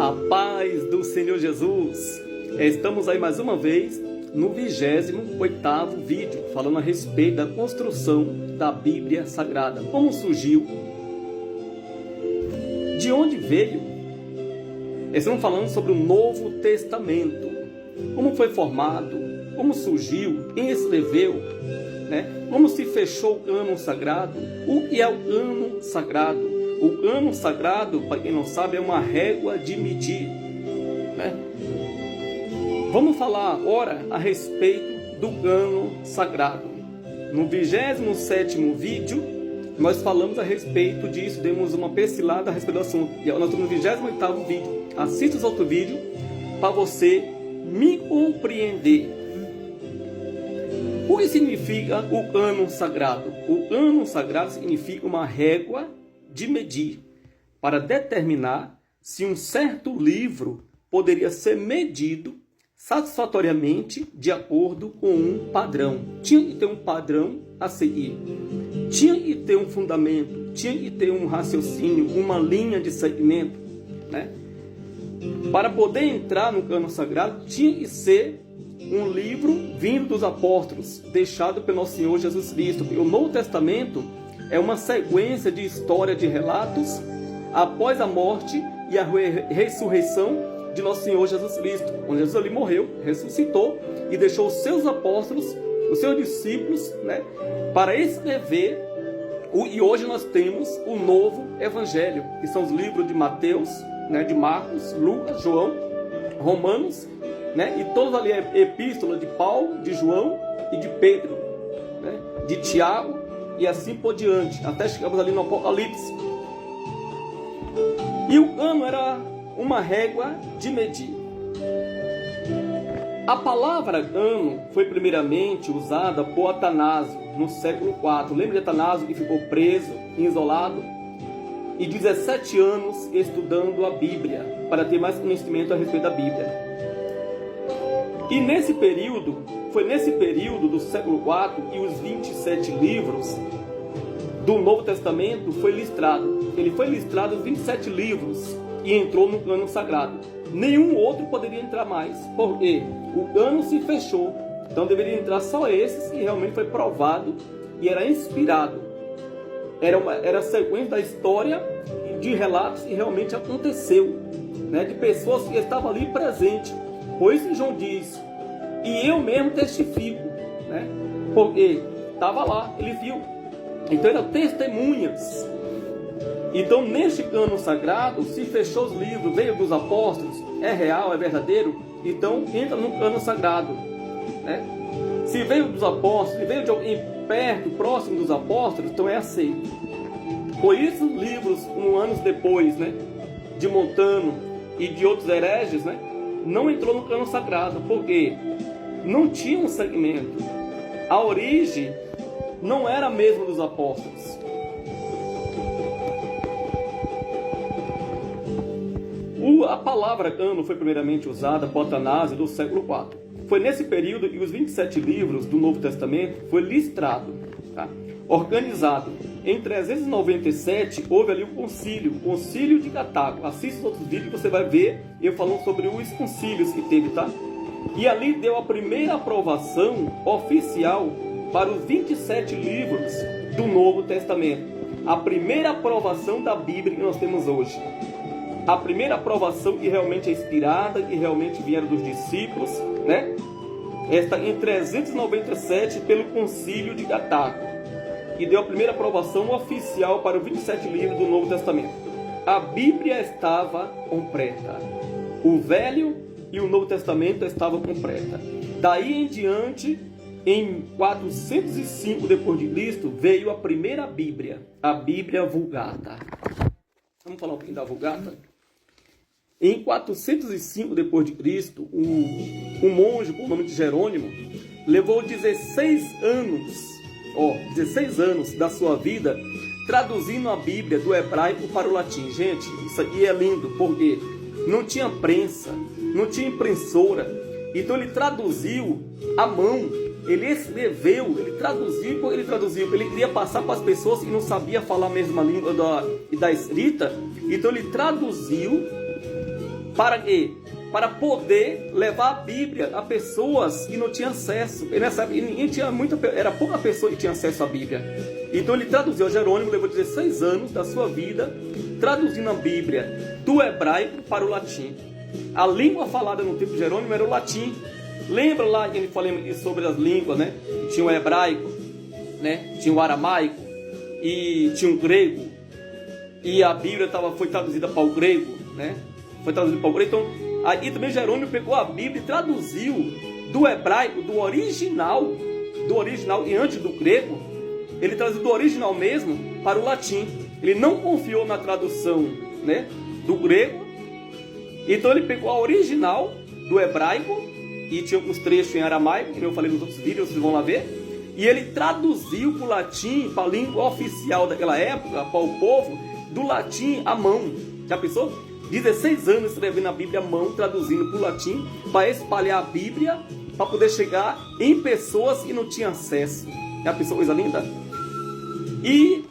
A paz do Senhor Jesus. Estamos aí mais uma vez no 28º vídeo, falando a respeito da construção da Bíblia Sagrada. Como surgiu? De onde veio? Estamos falando sobre o Novo Testamento. Como foi formado? Como surgiu? Quem escreveu? Como se fechou o ano sagrado? O que é o ano sagrado? O ano sagrado, para quem não sabe, é uma régua de medir. Vamos falar agora a respeito do ano sagrado. No 27º vídeo, nós falamos a respeito disso, demos uma pesquisada a respeito do assunto. E nós estamos no 28º vídeo. Assista os outros vídeos para você me compreender. O que significa o ano sagrado? O ano sagrado significa uma régua de medir para determinar se um certo livro poderia ser medido satisfatoriamente de acordo com um padrão. Tinha que ter um padrão a seguir. Tinha que ter um fundamento, tinha que ter um raciocínio, uma linha de segmento, Para poder entrar no cano sagrado, tinha que ser um livro vindo dos apóstolos, deixado pelo nosso Senhor Jesus Cristo. Porque o Novo Testamento é uma sequência de história de relatos após a morte e a ressurreição de nosso Senhor Jesus Cristo. Onde Jesus ali morreu, ressuscitou e deixou os seus apóstolos, os seus discípulos, para escrever. E hoje nós temos o novo Evangelho, que são os livros de Mateus, de Marcos, Lucas, João, Romanos, e todos ali é epístola de Paulo, de João e de Pedro, de Tiago, e assim por diante, até chegamos ali no Apocalipse. E o ano era uma régua de medir. A palavra ano foi primeiramente usada por Atanásio no século IV. Lembra de Atanásio, que ficou preso, isolado, e 17 anos estudando a Bíblia, para ter mais conhecimento a respeito da Bíblia. E nesse período, foi nesse período do século IV que os 27 livros do Novo Testamento foi listrado. Ele foi listrado os 27 livros e entrou no cano sagrado. Nenhum outro poderia entrar mais, porque o ano se fechou. Então deveria entrar só esses que realmente foi provado e era inspirado. Era a sequência da história de relatos que realmente aconteceu, de pessoas que estavam ali presentes. Por isso João diz, e eu mesmo testifico, porque estava lá, ele viu. Então eram testemunhas. Então neste cano sagrado se fechou os livros, veio dos apóstolos, é real, é verdadeiro, então entra no cano sagrado. Se veio dos apóstolos, se veio de alguém perto, próximo dos apóstolos, então é aceito. Por isso livros, anos depois, de Montano e de outros hereges, não entrou no cano sagrado, porque não tinha um segmento. A origem não era a mesma dos apóstolos. A palavra cano foi primeiramente usada por Atanásio do século IV. Foi nesse período que os 27 livros do Novo Testamento foi listrado, organizado. Em 397 houve ali o concílio de Cartago. Assista os outros vídeos que você vai ver eu falando sobre os concílios que teve, E ali deu a primeira aprovação oficial para os 27 livros do Novo Testamento. A primeira aprovação da Bíblia que nós temos hoje. A primeira aprovação que realmente é inspirada, que realmente vieram dos discípulos, Esta em 397 pelo concílio de Cartago. E deu a primeira aprovação oficial para os 27 livros do Novo Testamento. A Bíblia estava completa. O Velho e o Novo Testamento estavam completos. Daí em diante, em 405 d.C., veio a primeira Bíblia, a Bíblia Vulgata. Vamos falar um pouquinho da Vulgata? Em 405 d.C., um monge com o nome de Jerônimo levou 16 anos da sua vida traduzindo a Bíblia do hebraico para o latim. Gente, isso aqui é lindo, porque não tinha prensa, não tinha impressora. Então ele traduziu à mão, ele escreveu, ele traduziu. Ele queria passar para as pessoas que não sabiam falar a mesma língua da escrita. Então ele traduziu Para quê? Para poder levar a Bíblia a pessoas que não tinham acesso. E nessa época, ninguém tinha era pouca pessoa que tinha acesso à Bíblia. Então ele traduziu. Jerônimo levou 16 anos da sua vida traduzindo a Bíblia do hebraico para o latim. A língua falada no tempo de Jerônimo era o latim. Lembra lá que ele falou sobre as línguas, né? Tinha o hebraico, né? Tinha o aramaico e tinha o grego. E a Bíblia foi traduzida para o grego, né? Foi traduzida para o grego. Então, aí também Jerônimo pegou a Bíblia e traduziu do hebraico, do original e antes do grego, ele traduziu do original mesmo para o latim. Ele não confiou na tradução, né, do grego. Então ele pegou a original do hebraico e tinha uns trechos em aramaico, que eu falei nos outros vídeos, vocês vão lá ver. E ele traduziu para o latim, para a língua oficial daquela época, para o povo, do latim à mão. Já pensou? 16 anos escrevendo a Bíblia à mão, traduzindo para o latim, para espalhar a Bíblia, para poder chegar em pessoas que não tinham acesso. Já pensou, coisa linda? E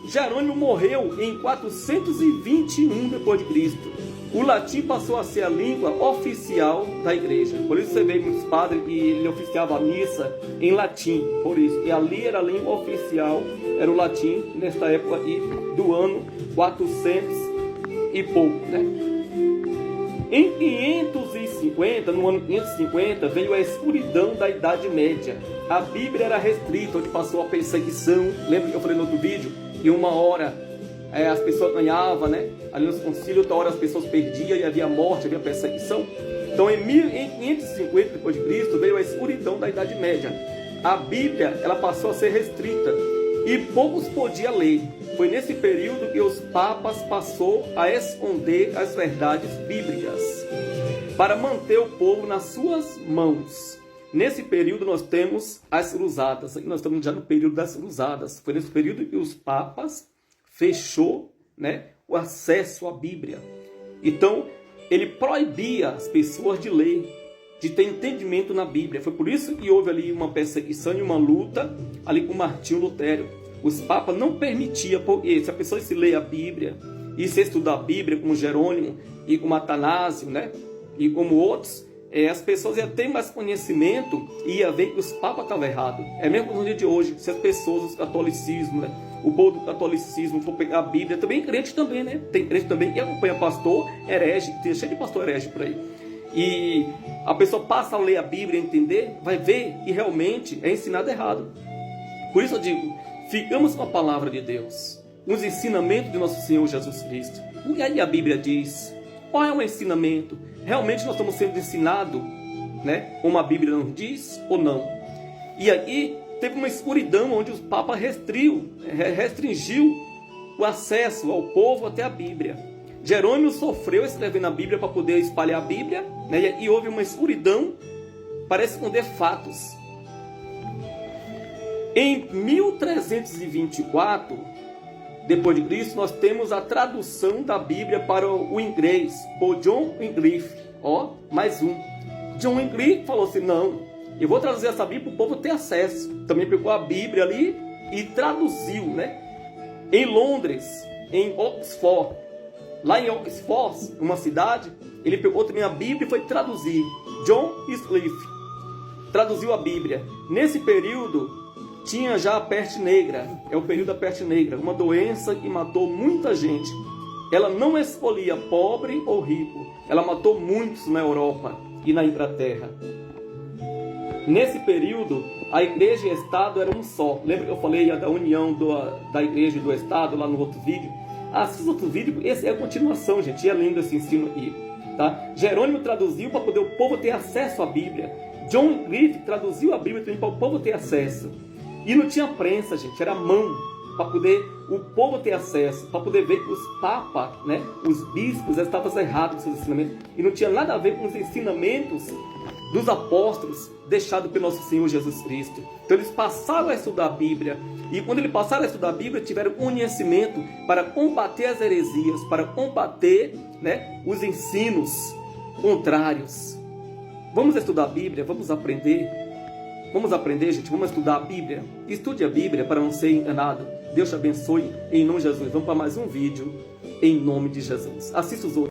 Jerônimo morreu em 421 depois de Cristo. O latim passou a ser a língua oficial da igreja. Por isso você vê muitos padres que ele oficiava a missa em latim. Por isso. E ali era a língua oficial, era o latim, nesta época aqui do ano 400 e pouco, né? Em 550, no ano 550, veio a escuridão da Idade Média. A Bíblia era restrita, onde passou a perseguição. Lembra que eu falei no outro vídeo? E uma hora as pessoas ganhavam, né? Ali nos concílios, outra hora as pessoas perdiam e havia morte, havia perseguição. Então em 550 depois de Cristo veio a escuridão da Idade Média. A Bíblia ela passou a ser restrita e poucos podiam ler. Foi nesse período que os papas passou a esconder as verdades bíblicas para manter o povo nas suas mãos. Nesse período nós temos as cruzadas. Nós estamos já no período das cruzadas. Foi nesse período que os papas fechou, né, o acesso à Bíblia. Então ele proibia as pessoas de ler, de ter entendimento na Bíblia. Foi por isso que houve ali uma perseguição e uma luta ali com Martinho Lutero. Os papas não permitiam, porque se a pessoa se lê a Bíblia e se estudar a Bíblia como Jerônimo e como Atanásio, né, e como outros, as pessoas iam ter mais conhecimento e ia ver que os papas estavam errados. É mesmo no dia de hoje, se as pessoas, o catolicismo, né, o povo do catolicismo for pegar a Bíblia, também crente também, né, tem crente também que acompanha pastor herege, tem cheio de pastor herege por aí. E a pessoa passa a ler a Bíblia e entender, vai ver que realmente é ensinado errado. Por isso eu digo, ficamos com a palavra de Deus, os ensinamentos de nosso Senhor Jesus Cristo. O que aí a Bíblia diz? Qual é o ensinamento? Realmente nós estamos sendo ensinados, né, como a Bíblia nos diz ou não? E aí teve uma escuridão onde o Papa restringiu o acesso ao povo até a Bíblia. Jerônimo sofreu escrevendo a Bíblia para poder espalhar a Bíblia, né, e houve uma escuridão para esconder fatos. Em 1324, depois de Cristo, nós temos a tradução da Bíblia para o inglês, por John Wycliffe. Ó, mais um. John Wycliffe falou assim, não, eu vou traduzir essa Bíblia para o povo ter acesso. Também pegou a Bíblia ali e traduziu, né? Em Londres, em Oxford, lá em Oxford, uma cidade, ele pegou também a Bíblia e foi traduzir. John Wycliffe traduziu a Bíblia. Nesse período tinha já a peste negra, é o período da peste negra, uma doença que matou muita gente. Ela não escolhia pobre ou rico, ela matou muitos na Europa e na Inglaterra. Nesse período, a igreja e o Estado eram um só. Lembra que eu falei da união da igreja e do Estado lá no outro vídeo? Assista outro vídeo, esse é a continuação, gente, e é lindo esse ensino aqui. Tá? Jerônimo traduziu para poder o povo ter acesso à Bíblia. John Wycliffe traduziu a Bíblia também para o povo ter acesso. E não tinha prensa, gente, era mão, para poder o povo ter acesso, para poder ver que os papas, né, os bispos, estavam errados com seus ensinamentos. E não tinha nada a ver com os ensinamentos dos apóstolos deixados pelo nosso Senhor Jesus Cristo. Então eles passaram a estudar a Bíblia. E quando eles passaram a estudar a Bíblia, tiveram conhecimento para combater as heresias, para combater, né, os ensinos contrários. Vamos estudar a Bíblia, vamos aprender. Vamos aprender, gente, vamos estudar a Bíblia. Estude a Bíblia para não ser enganado. Deus te abençoe em nome de Jesus. Vamos para mais um vídeo em nome de Jesus. Assista os outros.